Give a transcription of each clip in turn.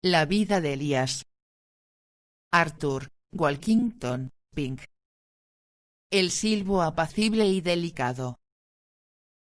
La vida de Elías. Arthur Walkington, Pink. El silbo apacible y delicado.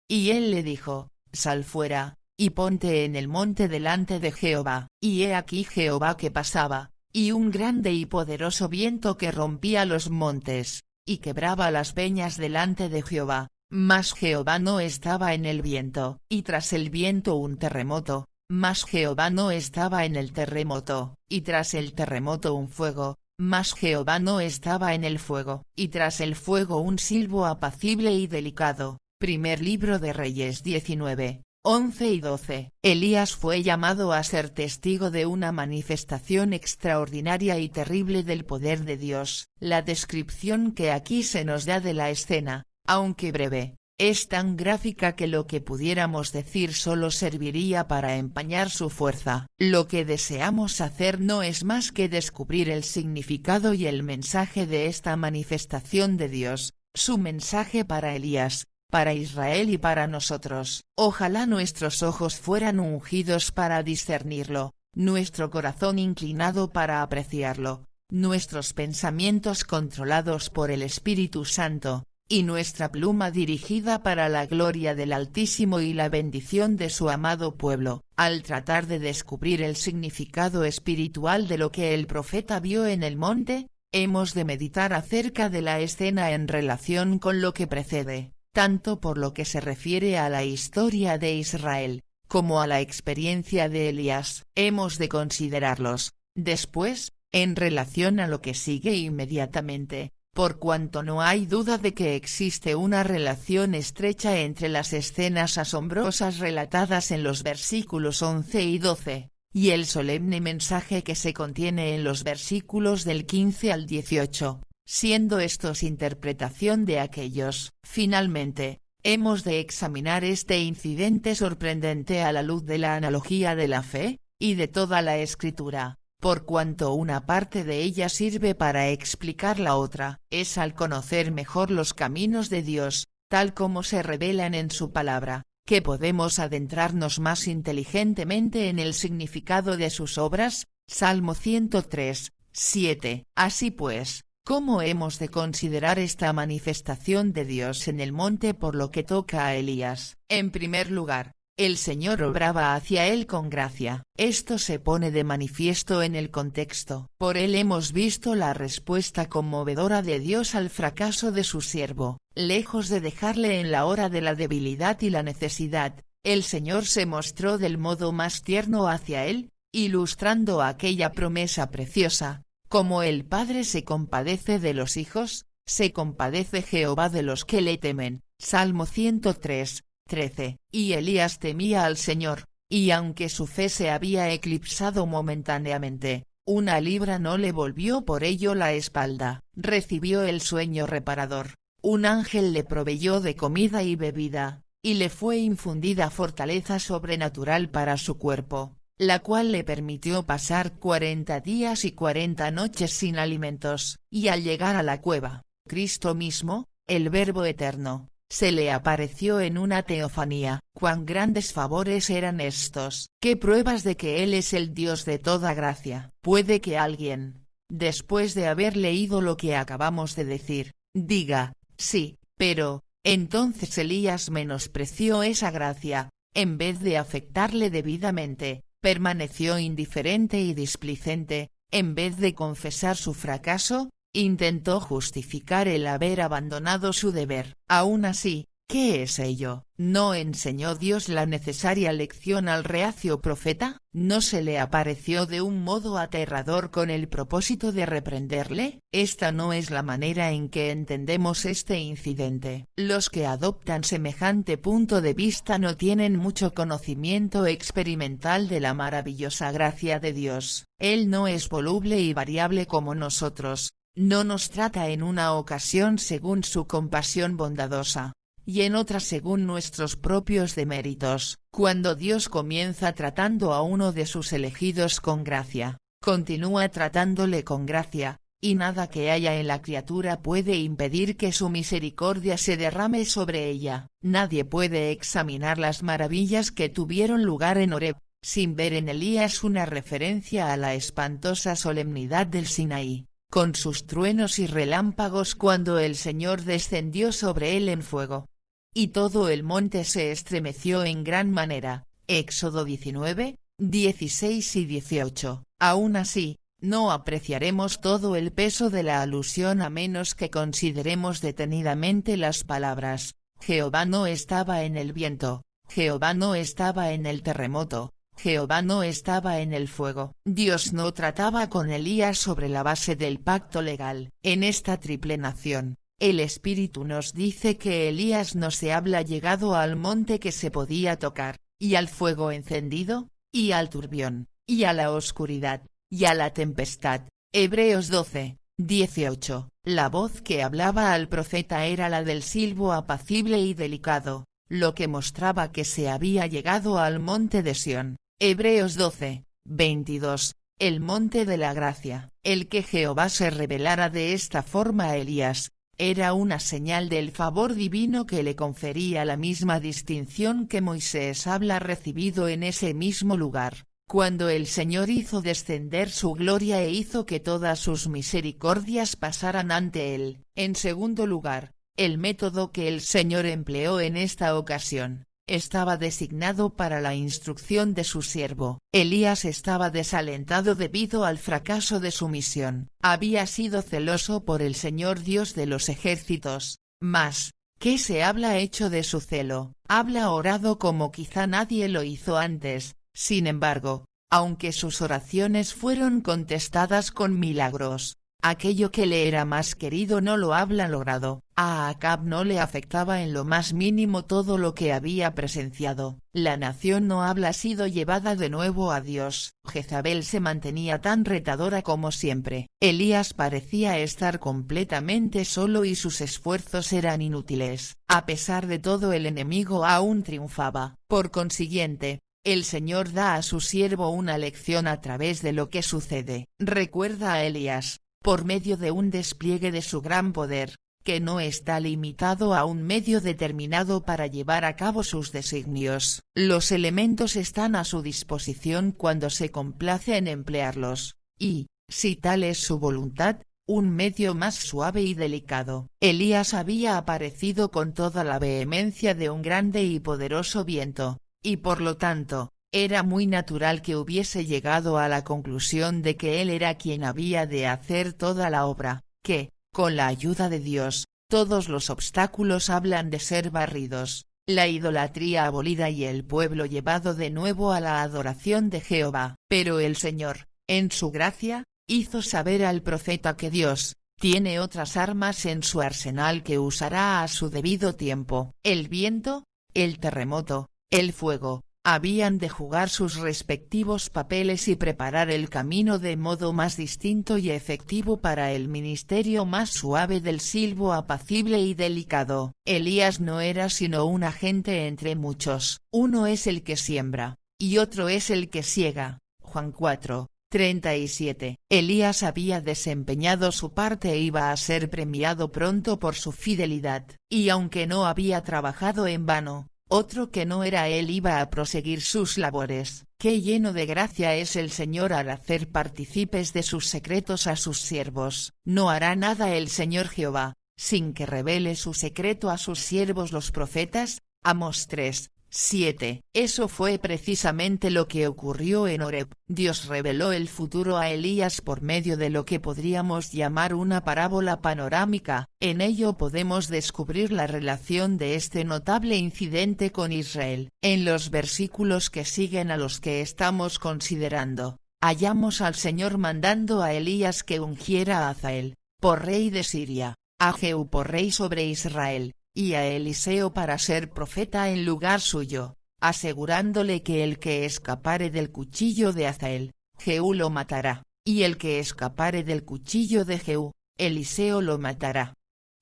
Y él le dijo, sal fuera, y ponte en el monte delante de Jehová. Y he aquí Jehová que pasaba, y un grande y poderoso viento que rompía los montes, y quebraba las peñas delante de Jehová, mas Jehová no estaba en el viento. Y tras el viento un terremoto, mas Jehová no estaba en el terremoto. Y tras el terremoto un fuego, mas Jehová no estaba en el fuego. Y tras el fuego un silbo apacible y delicado. Primer libro de Reyes 19, 11 y 12. Elías fue llamado a ser testigo de una manifestación extraordinaria y terrible del poder de Dios. La descripción que aquí se nos da de la escena, aunque breve, es tan gráfica que lo que pudiéramos decir solo serviría para empañar su fuerza. Lo que deseamos hacer no es más que descubrir el significado y el mensaje de esta manifestación de Dios, su mensaje para Elías, para Israel y para nosotros. Ojalá nuestros ojos fueran ungidos para discernirlo, nuestro corazón inclinado para apreciarlo, nuestros pensamientos controlados por el Espíritu Santo, y nuestra pluma dirigida para la gloria del Altísimo y la bendición de su amado pueblo. Al tratar de descubrir el significado espiritual de lo que el profeta vio en el monte, hemos de meditar acerca de la escena en relación con lo que precede, tanto por lo que se refiere a la historia de Israel, como a la experiencia de Elías. Hemos de considerarlos, después, en relación a lo que sigue inmediatamente, por cuanto no hay duda de que existe una relación estrecha entre las escenas asombrosas relatadas en los versículos 11 y 12, y el solemne mensaje que se contiene en los versículos del 15 al 18, siendo estos interpretación de aquellos. Finalmente, hemos de examinar este incidente sorprendente a la luz de la analogía de la fe, y de toda la Escritura, por cuanto una parte de ella sirve para explicar la otra. Es al conocer mejor los caminos de Dios, tal como se revelan en su palabra, que podemos adentrarnos más inteligentemente en el significado de sus obras. Salmo 103, 7. Así pues, ¿cómo hemos de considerar esta manifestación de Dios en el monte por lo que toca a Elías? En primer lugar, el Señor obraba hacia él con gracia. Esto se pone de manifiesto en el contexto. Por él hemos visto la respuesta conmovedora de Dios al fracaso de su siervo. Lejos de dejarle en la hora de la debilidad y la necesidad, el Señor se mostró del modo más tierno hacia él, ilustrando aquella promesa preciosa. Como el Padre se compadece de los hijos, se compadece Jehová de los que le temen. Salmo 103, 13. Y Elías temía al Señor, y aunque su fe se había eclipsado momentáneamente, una libra no le volvió por ello la espalda. Recibió el sueño reparador, un ángel le proveyó de comida y bebida, y le fue infundida fortaleza sobrenatural para su cuerpo, la cual le permitió pasar 40 días y 40 noches sin alimentos. Y al llegar a la cueva, Cristo mismo, el Verbo eterno, se le apareció en una teofanía. Cuán grandes favores eran estos. Qué pruebas de que Él es el Dios de toda gracia. Puede que alguien, después de haber leído lo que acabamos de decir, diga, sí, pero, entonces Elías menospreció esa gracia, en vez de afectarle debidamente, permaneció indiferente y displicente, en vez de confesar su fracaso, intentó justificar el haber abandonado su deber. Aún así, ¿qué es ello? ¿No enseñó Dios la necesaria lección al reacio profeta? ¿No se le apareció de un modo aterrador con el propósito de reprenderle? Esta no es la manera en que entendemos este incidente. Los que adoptan semejante punto de vista no tienen mucho conocimiento experimental de la maravillosa gracia de Dios. Él no es voluble y variable como nosotros. No nos trata en una ocasión según su compasión bondadosa, y en otra según nuestros propios deméritos. Cuando Dios comienza tratando a uno de sus elegidos con gracia, continúa tratándole con gracia, y nada que haya en la criatura puede impedir que su misericordia se derrame sobre ella. Nadie puede examinar las maravillas que tuvieron lugar en Horeb, sin ver en Elías una referencia a la espantosa solemnidad del Sinaí, con sus truenos y relámpagos cuando el Señor descendió sobre él en fuego. Y todo el monte se estremeció en gran manera. Éxodo 19, 16 y 18. Aún así, no apreciaremos todo el peso de la alusión a menos que consideremos detenidamente las palabras: Jehová no estaba en el viento, Jehová no estaba en el terremoto, Jehová no estaba en el fuego. Dios no trataba con Elías sobre la base del pacto legal. En esta triple nación, el Espíritu nos dice que Elías no se habla llegado al monte que se podía tocar, y al fuego encendido, y al turbión, y a la oscuridad, y a la tempestad. Hebreos 12, 18. La voz que hablaba al profeta era la del silbo apacible y delicado, lo que mostraba que se había llegado al monte de Sión. Hebreos 12, 22. El monte de la gracia. El que Jehová se revelara de esta forma a Elías, era una señal del favor divino que le confería la misma distinción que Moisés habla recibido en ese mismo lugar, cuando el Señor hizo descender su gloria e hizo que todas sus misericordias pasaran ante él. En segundo lugar, el método que el Señor empleó en esta ocasión, estaba designado para la instrucción de su siervo. Elías estaba desalentado debido al fracaso de su misión. Había sido celoso por el Señor Dios de los ejércitos, mas, ¿qué se habla hecho de su celo? Habla orado como quizá nadie lo hizo antes. Sin embargo, aunque sus oraciones fueron contestadas con milagros, aquello que le era más querido no lo habla logrado. A Acab no le afectaba en lo más mínimo todo lo que había presenciado. La nación no habla sido llevada de nuevo a Dios. Jezabel se mantenía tan retadora como siempre. Elías parecía estar completamente solo y sus esfuerzos eran inútiles. A pesar de todo, el enemigo aún triunfaba. Por consiguiente, el Señor da a su siervo una lección a través de lo que sucede. Recuerda a Elías, por medio de un despliegue de su gran poder, que no está limitado a un medio determinado para llevar a cabo sus designios. Los elementos están a su disposición cuando se complace en emplearlos, y, si tal es su voluntad, un medio más suave y delicado. Elías había aparecido con toda la vehemencia de un grande y poderoso viento, y por lo tanto, era muy natural que hubiese llegado a la conclusión de que él era quien había de hacer toda la obra, que, con la ayuda de Dios, todos los obstáculos hablan de ser barridos, la idolatría abolida y el pueblo llevado de nuevo a la adoración de Jehová. Pero el Señor, en su gracia, hizo saber al profeta que Dios tiene otras armas en su arsenal que usará a su debido tiempo. El viento, el terremoto, el fuego, habían de jugar sus respectivos papeles y preparar el camino de modo más distinto y efectivo para el ministerio más suave del silbo apacible y delicado. Elías no era sino un agente entre muchos. Uno es el que siembra, y otro es el que siega. Juan 4, 37. Elías había desempeñado su parte e iba a ser premiado pronto por su fidelidad, y aunque no había trabajado en vano, otro que no era él iba a proseguir sus labores. Qué lleno de gracia es el Señor al hacer partícipes de sus secretos a sus siervos. No hará nada el Señor Jehová, sin que revele su secreto a sus siervos los profetas. Amós 3, 7. Eso fue precisamente lo que ocurrió en Horeb. Dios reveló el futuro a Elías por medio de lo que podríamos llamar una parábola panorámica. En ello podemos descubrir la relación de este notable incidente con Israel. En los versículos que siguen a los que estamos considerando, hallamos al Señor mandando a Elías que ungiera a Hazael por rey de Siria, a Jehú por rey sobre Israel, y a Eliseo para ser profeta en lugar suyo, asegurándole que el que escapare del cuchillo de Hazael, Jehú lo matará, y el que escapare del cuchillo de Jehú, Eliseo lo matará.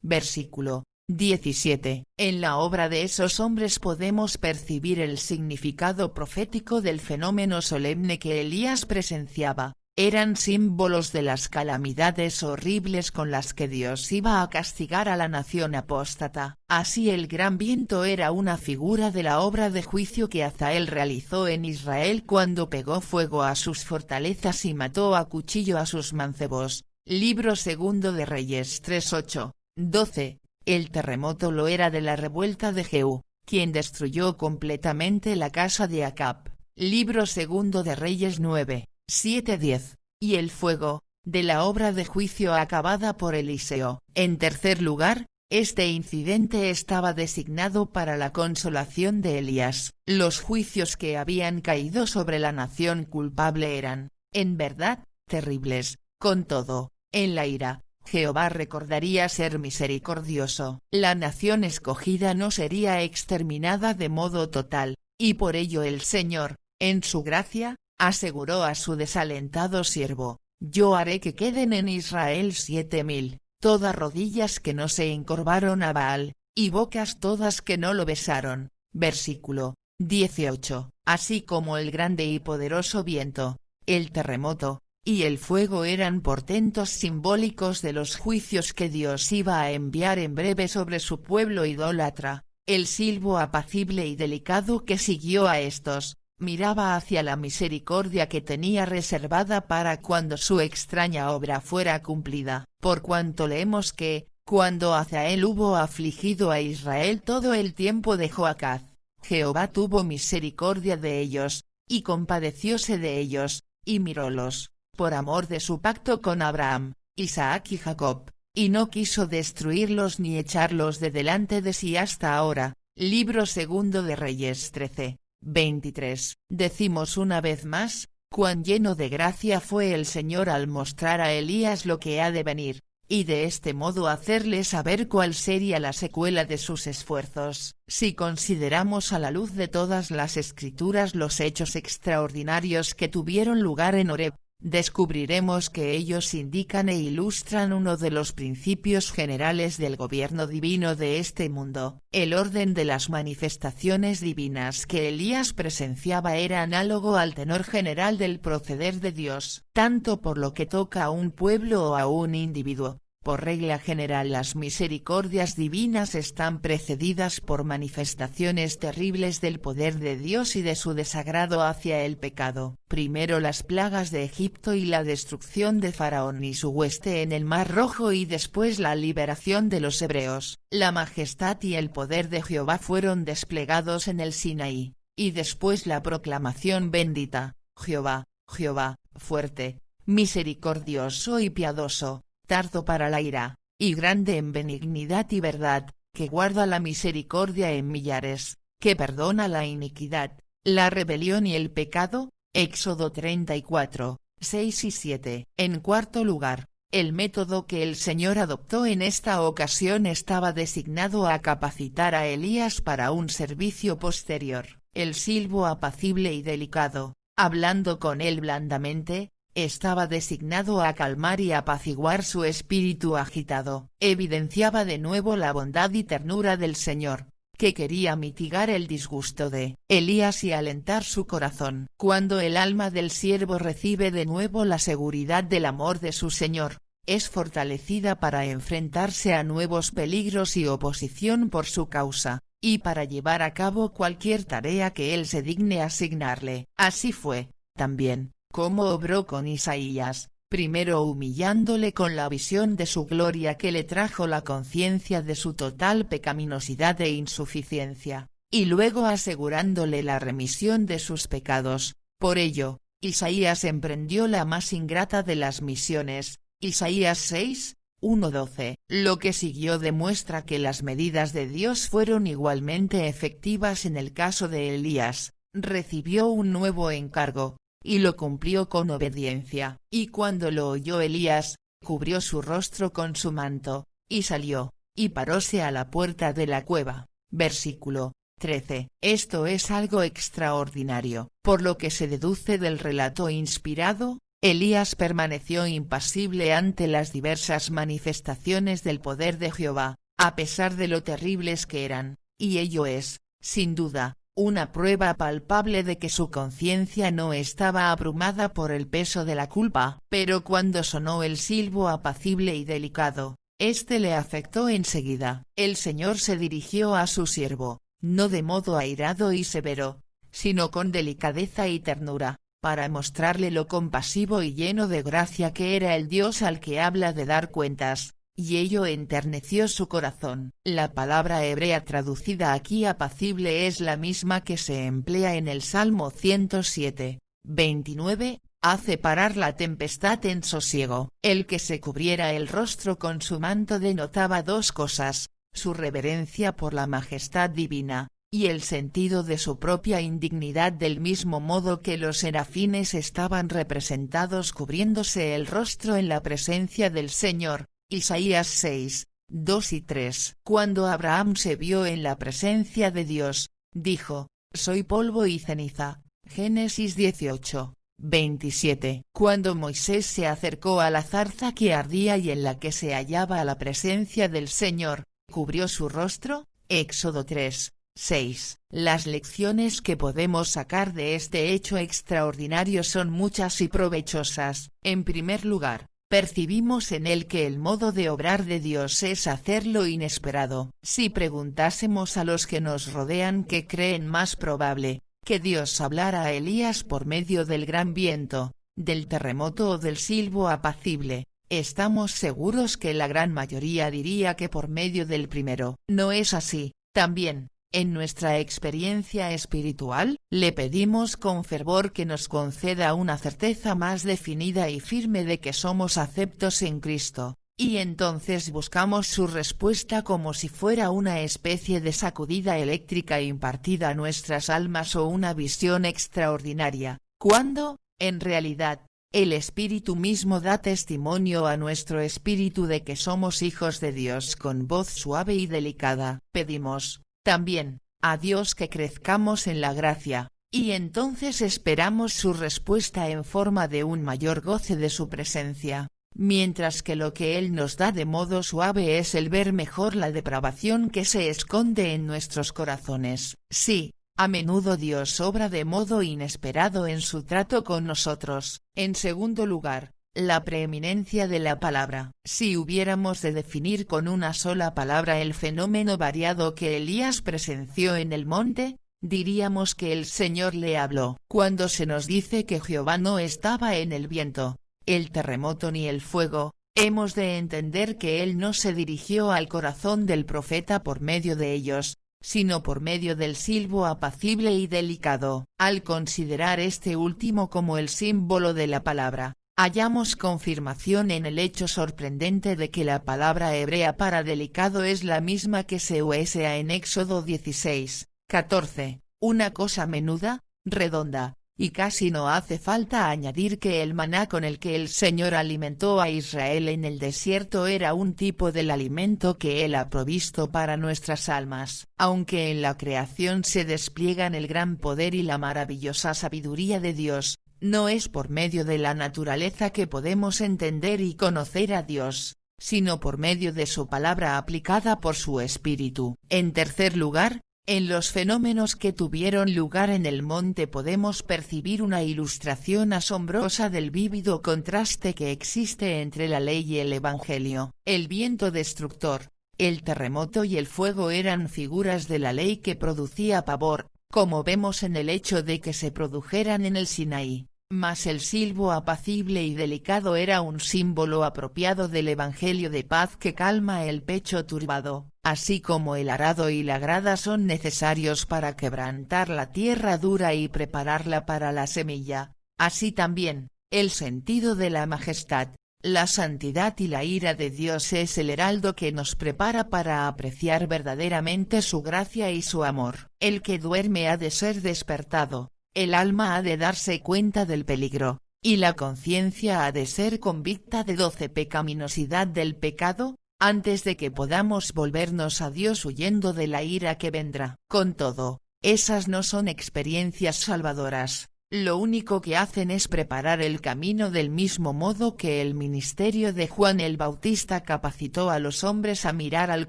Versículo 17. En la obra de esos hombres podemos percibir el significado profético del fenómeno solemne que Elías presenciaba. eran símbolos de las calamidades horribles con las que Dios iba a castigar a la nación apóstata. Así el gran viento era una figura de la obra de juicio que Hazael realizó en Israel cuando pegó fuego a sus fortalezas y mató a cuchillo a sus mancebos. Libro segundo de Reyes 3:8, 12. El terremoto lo era de la revuelta de Jehú, quien destruyó completamente la casa de Acab. Libro segundo de Reyes 9, 7-10, y el fuego, de la obra de juicio acabada por Eliseo. En tercer lugar, este incidente estaba designado para la consolación de Elías. Los juicios que habían caído sobre la nación culpable eran, en verdad, terribles. Con todo, en la ira, Jehová recordaría ser misericordioso. La nación escogida no sería exterminada de modo total, y por ello el Señor, en su gracia, aseguró a su desalentado siervo: yo haré que queden en Israel 7,000, todas rodillas que no se encorvaron a Baal, y bocas todas que no lo besaron. Versículo 18. Así como el grande y poderoso viento, el terremoto, y el fuego eran portentos simbólicos de los juicios que Dios iba a enviar en breve sobre su pueblo idólatra, el silbo apacible y delicado que siguió a estos, miraba hacia la misericordia que tenía reservada para cuando su extraña obra fuera cumplida. Por cuanto leemos que, cuando Hazael hubo afligido a Israel todo el tiempo de Joacaz, Jehová tuvo misericordia de ellos, y compadecióse de ellos, y mirólos, por amor de su pacto con Abraham, Isaac y Jacob, y no quiso destruirlos ni echarlos de delante de sí hasta ahora. Libro segundo de Reyes 13, 23. Decimos una vez más, cuán lleno de gracia fue el Señor al mostrar a Elías lo que ha de venir, y de este modo hacerle saber cuál sería la secuela de sus esfuerzos. Si consideramos a la luz de todas las Escrituras los hechos extraordinarios que tuvieron lugar en Horeb, descubriremos que ellos indican e ilustran uno de los principios generales del gobierno divino de este mundo. El orden de las manifestaciones divinas que Elías presenciaba era análogo al tenor general del proceder de Dios, tanto por lo que toca a un pueblo o a un individuo. Por regla general las misericordias divinas están precedidas por manifestaciones terribles del poder de Dios y de su desagrado hacia el pecado. Primero las plagas de Egipto y la destrucción de Faraón y su hueste en el Mar Rojo y después la liberación de los hebreos. La majestad y el poder de Jehová fueron desplegados en el Sinaí, y después la proclamación bendita: Jehová, Jehová, fuerte, misericordioso y piadoso, tardo para la ira, y grande en benignidad y verdad, que guarda la misericordia en millares, que perdona la iniquidad, la rebelión y el pecado. Éxodo 34, 6 y 7. En cuarto lugar, el método que el Señor adoptó en esta ocasión estaba designado a capacitar a Elías para un servicio posterior. El silbo apacible y delicado, hablando con él blandamente, estaba designado a calmar y apaciguar su espíritu agitado. Evidenciaba de nuevo la bondad y ternura del Señor, que quería mitigar el disgusto de Elías y alentar su corazón. Cuando el alma del siervo recibe de nuevo la seguridad del amor de su Señor, es fortalecida para enfrentarse a nuevos peligros y oposición por su causa, y para llevar a cabo cualquier tarea que él se digne asignarle. Así fue, también, como obró con Isaías, primero humillándole con la visión de su gloria que le trajo la conciencia de su total pecaminosidad e insuficiencia, y luego asegurándole la remisión de sus pecados. Por ello, Isaías emprendió la más ingrata de las misiones. Isaías 6, 1-12. Lo que siguió demuestra que las medidas de Dios fueron igualmente efectivas en el caso de Elías. Recibió un nuevo encargo, y lo cumplió con obediencia. Y cuando lo oyó Elías, cubrió su rostro con su manto, y salió, y paróse a la puerta de la cueva. Versículo 13. Esto es algo extraordinario. Por lo que se deduce del relato inspirado, Elías permaneció impasible ante las diversas manifestaciones del poder de Jehová, a pesar de lo terribles que eran, y ello es, sin duda, una prueba palpable de que su conciencia no estaba abrumada por el peso de la culpa. Pero cuando sonó el silbo apacible y delicado, este le afectó enseguida. El Señor se dirigió a su siervo, no de modo airado y severo, sino con delicadeza y ternura, para mostrarle lo compasivo y lleno de gracia que era el Dios al que habla de dar cuentas, y ello enterneció su corazón. La palabra hebrea traducida aquí apacible es la misma que se emplea en el Salmo 107, 29, hace parar la tempestad en sosiego. El que se cubriera el rostro con su manto denotaba dos cosas: su reverencia por la majestad divina, y el sentido de su propia indignidad, del mismo modo que los serafines estaban representados cubriéndose el rostro en la presencia del Señor. Isaías 6, 2 y 3. Cuando Abraham se vio en la presencia de Dios, dijo: soy polvo y ceniza. Génesis 18, 27. Cuando Moisés se acercó a la zarza que ardía y en la que se hallaba la presencia del Señor, cubrió su rostro. Éxodo 3, 6. Las lecciones que podemos sacar de este hecho extraordinario son muchas y provechosas. En primer lugar, percibimos en él que el modo de obrar de Dios es hacer lo inesperado. Si preguntásemos a los que nos rodean qué creen más probable, que Dios hablara a Elías por medio del gran viento, del terremoto o del silbo apacible, estamos seguros que la gran mayoría diría que por medio del primero. No es así. También, en nuestra experiencia espiritual, le pedimos con fervor que nos conceda una certeza más definida y firme de que somos aceptos en Cristo, y entonces buscamos su respuesta como si fuera una especie de sacudida eléctrica impartida a nuestras almas o una visión extraordinaria, cuando, en realidad, el Espíritu mismo da testimonio a nuestro espíritu de que somos hijos de Dios. Con voz suave y delicada, pedimos, también, a Dios que crezcamos en la gracia, y entonces esperamos su respuesta en forma de un mayor goce de su presencia, mientras que lo que Él nos da de modo suave es el ver mejor la depravación que se esconde en nuestros corazones. Sí, a menudo Dios obra de modo inesperado en su trato con nosotros. En segundo lugar, la preeminencia de la palabra. Si hubiéramos de definir con una sola palabra el fenómeno variado que Elías presenció en el monte, diríamos que el Señor le habló. Cuando se nos dice que Jehová no estaba en el viento, el terremoto ni el fuego, hemos de entender que Él no se dirigió al corazón del profeta por medio de ellos, sino por medio del silbo apacible y delicado. Al considerar este último como el símbolo de la palabra, hallamos confirmación en el hecho sorprendente de que la palabra hebrea para delicado es la misma que se usa en Éxodo 16, 14, una cosa menuda, redonda, y casi no hace falta añadir que el maná con el que el Señor alimentó a Israel en el desierto era un tipo del alimento que Él ha provisto para nuestras almas. Aunque en la creación se despliegan el gran poder y la maravillosa sabiduría de Dios, no es por medio de la naturaleza que podemos entender y conocer a Dios, sino por medio de su palabra aplicada por su Espíritu. En tercer lugar, en los fenómenos que tuvieron lugar en el monte podemos percibir una ilustración asombrosa del vívido contraste que existe entre la ley y el Evangelio. El viento destructor, el terremoto y el fuego eran figuras de la ley que producía pavor, como vemos en el hecho de que se produjeran en el Sinaí, mas el silbo apacible y delicado era un símbolo apropiado del Evangelio de paz que calma el pecho turbado. Así como el arado y la grada son necesarios para quebrantar la tierra dura y prepararla para la semilla, así también, el sentido de la majestad, la santidad y la ira de Dios es el heraldo que nos prepara para apreciar verdaderamente su gracia y su amor. El que duerme ha de ser despertado, el alma ha de darse cuenta del peligro, y la conciencia ha de ser convicta de 12 pecaminosidad del pecado, antes de que podamos volvernos a Dios huyendo de la ira que vendrá. Con todo, esas no son experiencias salvadoras, lo único que hacen es preparar el camino del mismo modo que el ministerio de Juan el Bautista capacitó a los hombres a mirar al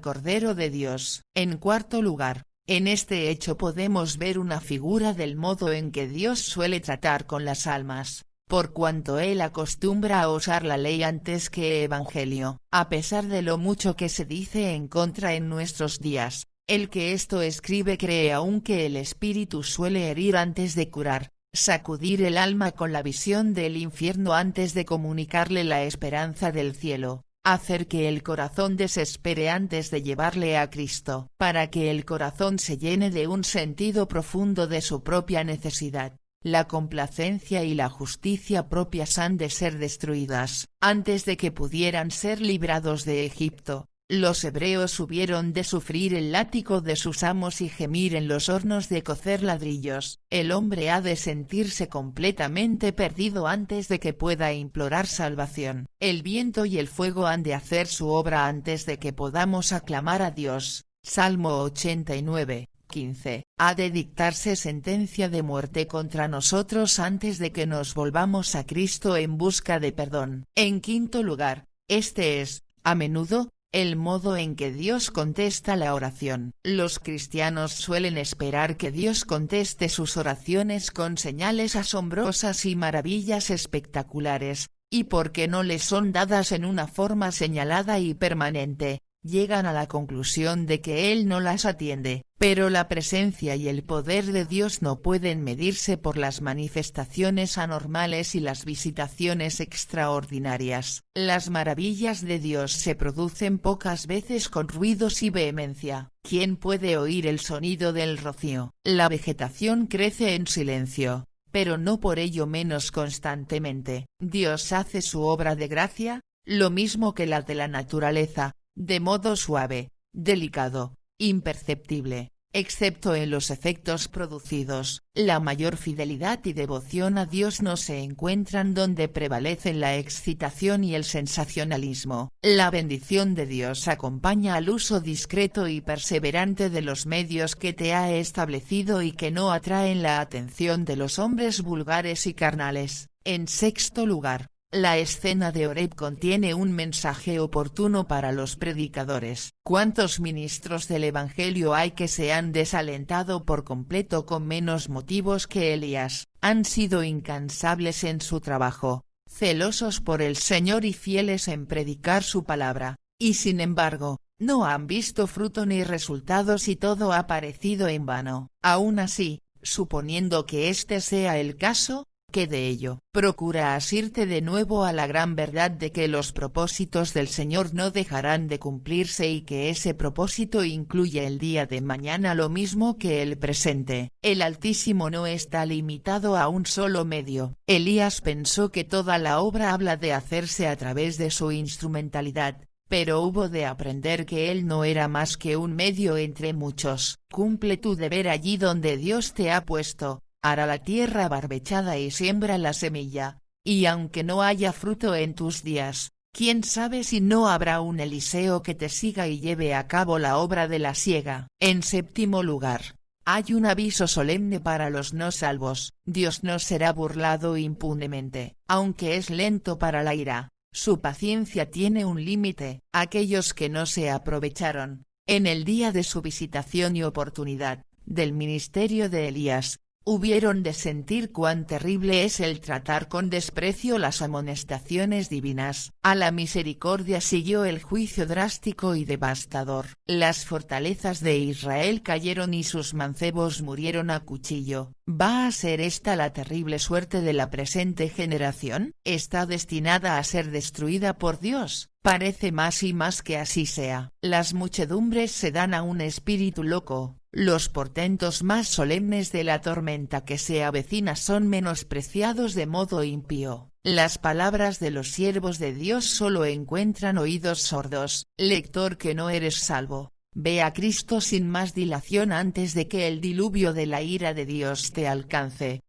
Cordero de Dios. En cuarto lugar, En este hecho podemos ver una figura del modo en que Dios suele tratar con las almas, por cuanto Él acostumbra a usar la ley antes que evangelio. A pesar de lo mucho que se dice en contra en nuestros días, el que esto escribe cree aún que el espíritu suele herir antes de curar, sacudir el alma con la visión del infierno antes de comunicarle la esperanza del cielo, hacer que el corazón desespere antes de llevarle a Cristo, para que el corazón se llene de un sentido profundo de su propia necesidad. La complacencia y la justicia propias han de ser destruidas. Antes de que pudieran ser librados de Egipto, los hebreos hubieron de sufrir el látigo de sus amos y gemir en los hornos de cocer ladrillos. El hombre ha de sentirse completamente perdido antes de que pueda implorar salvación. El viento y el fuego han de hacer su obra antes de que podamos aclamar a Dios. Salmo 89. 15. Ha de dictarse sentencia de muerte contra nosotros antes de que nos volvamos a Cristo en busca de perdón. En quinto lugar, este es, a menudo, el modo en que Dios contesta la oración. Los cristianos suelen esperar que Dios conteste sus oraciones con señales asombrosas y maravillas espectaculares, y porque no les son dadas en una forma señalada y permanente, llegan a la conclusión de que Él no las atiende. Pero la presencia y el poder de Dios no pueden medirse por las manifestaciones anormales y las visitaciones extraordinarias. Las maravillas de Dios se producen pocas veces con ruidos y vehemencia. ¿Quién puede oír el sonido del rocío? La vegetación crece en silencio, pero no por ello menos constantemente. Dios hace su obra de gracia, lo mismo que la de la naturaleza, de modo suave, delicado, imperceptible, excepto en los efectos producidos. La mayor fidelidad y devoción a Dios no se encuentran donde prevalecen la excitación y el sensacionalismo. La bendición de Dios acompaña al uso discreto y perseverante de los medios que te ha establecido y que no atraen la atención de los hombres vulgares y carnales. En sexto lugar, la escena de Horeb contiene un mensaje oportuno para los predicadores. ¿Cuántos ministros del Evangelio hay que se han desalentado por completo con menos motivos que Elías? Han sido incansables en su trabajo, celosos por el Señor y fieles en predicar su palabra, y sin embargo, no han visto fruto ni resultados y todo ha parecido en vano. Aún así, suponiendo que este sea el caso, ¿qué de ello? Procura asirte de nuevo a la gran verdad de que los propósitos del Señor no dejarán de cumplirse y que ese propósito incluye el día de mañana lo mismo que el presente. El Altísimo no está limitado a un solo medio. Elías pensó que toda la obra habla de hacerse a través de su instrumentalidad, pero hubo de aprender que él no era más que un medio entre muchos. Cumple tu deber allí donde Dios te ha puesto. Hará la tierra barbechada y siembra la semilla, y aunque no haya fruto en tus días, quién sabe si no habrá un Eliseo que te siga y lleve a cabo la obra de la siega. En séptimo lugar, hay un aviso solemne para los no salvos. Dios no será burlado impunemente, aunque es lento para la ira, su paciencia tiene un límite. Aquellos que no se aprovecharon, en el día de su visitación y oportunidad, del ministerio de Elías, hubieron de sentir cuán terrible es el tratar con desprecio las amonestaciones divinas. A la misericordia siguió el juicio drástico y devastador. Las fortalezas de Israel cayeron y sus mancebos murieron a cuchillo. ¿Va a ser esta la terrible suerte de la presente generación? ¿Está destinada a ser destruida por Dios? Parece más y más que así sea. Las muchedumbres se dan a un espíritu loco. Los portentos más solemnes de la tormenta que se avecina son menospreciados de modo impío. Las palabras de los siervos de Dios solo encuentran oídos sordos. Lector que no eres salvo, ve a Cristo sin más dilación antes de que el diluvio de la ira de Dios te alcance.